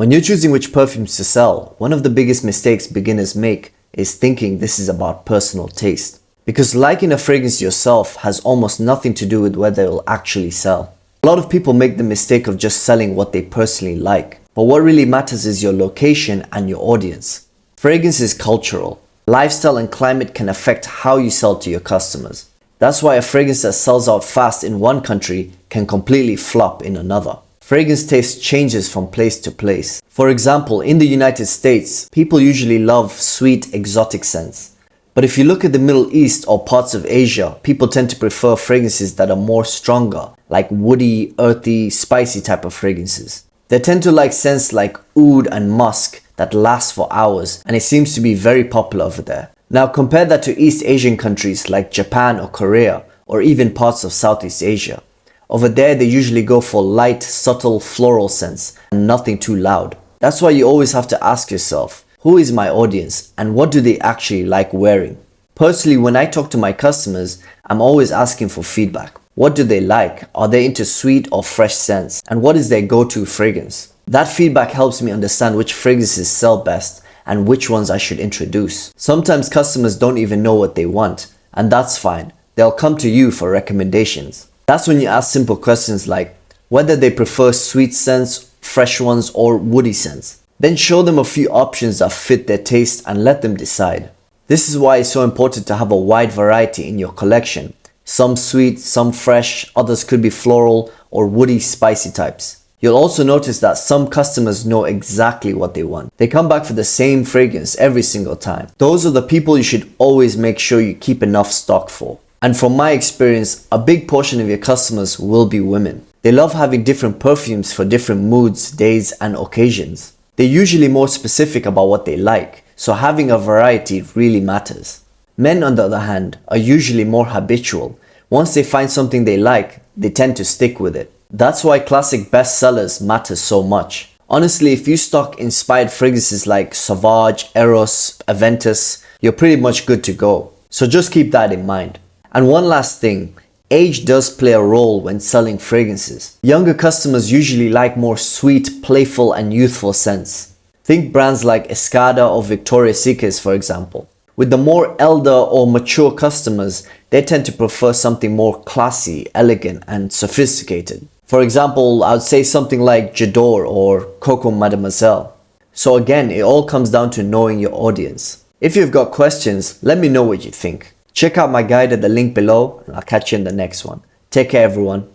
When you're choosing which perfumes to sell, one of the biggest mistakes beginners make is thinking this is about personal taste. Because liking a fragrance yourself has almost nothing to do with whether it will actually sell. A lot of people make the mistake of just selling what they personally like. But what really matters is your location and your audience. Fragrance is cultural. Lifestyle and climate can affect how you sell to your customers. That's why a fragrance that sells out fast in one country can completely flop in another. Fragrance taste changes from place to place. For example, in the United States, people usually love sweet, exotic scents. But if you look at the Middle East or parts of Asia, people tend to prefer fragrances that are more stronger, like woody, earthy, spicy type of fragrances. They tend to like scents like oud and musk that last for hours, and it seems to be very popular over there. Now compare that to East Asian countries like Japan or Korea, or even parts of Southeast Asia. Over there, they usually go for light, subtle floral scents and nothing too loud. That's why you always have to ask yourself, who is my audience and what do they actually like wearing? Personally, when I talk to my customers, I'm always asking for feedback. What do they like? Are they into sweet or fresh scents? And what is their go-to fragrance? That feedback helps me understand which fragrances sell best and which ones I should introduce. Sometimes customers don't even know what they want, and that's fine. They'll come to you for recommendations. That's when you ask simple questions like whether they prefer sweet scents, fresh ones, or woody scents. Then show them a few options that fit their taste and let them decide. This is why it's so important to have a wide variety in your collection. Some sweet, some fresh, others could be floral or woody, spicy types. You'll also notice that some customers know exactly what they want. They come back for the same fragrance every single time. Those are the people you should always make sure you keep enough stock for. And from my experience, a big portion of your customers will be women. They love having different perfumes for different moods, days, and occasions. They're usually more specific about what they like, so having a variety really matters. Men, on the other hand, are usually more habitual. Once they find something they like, they tend to stick with it. That's why classic bestsellers matter so much. Honestly, if you stock inspired fragrances like Sauvage, Eros, Aventus, you're pretty much good to go. So just keep that in mind. And one last thing, age does play a role when selling fragrances. Younger customers usually like more sweet, playful, and youthful scents. Think brands like Escada or Victoria's Secret, for example. With the more elder or mature customers, they tend to prefer something more classy, elegant, and sophisticated. For example, I would say something like J'adore or Coco Mademoiselle. So again, it all comes down to knowing your audience. If you've got questions, let me know what you think. Check out my guide at the link below, and I'll catch you in the next one. Take care, everyone.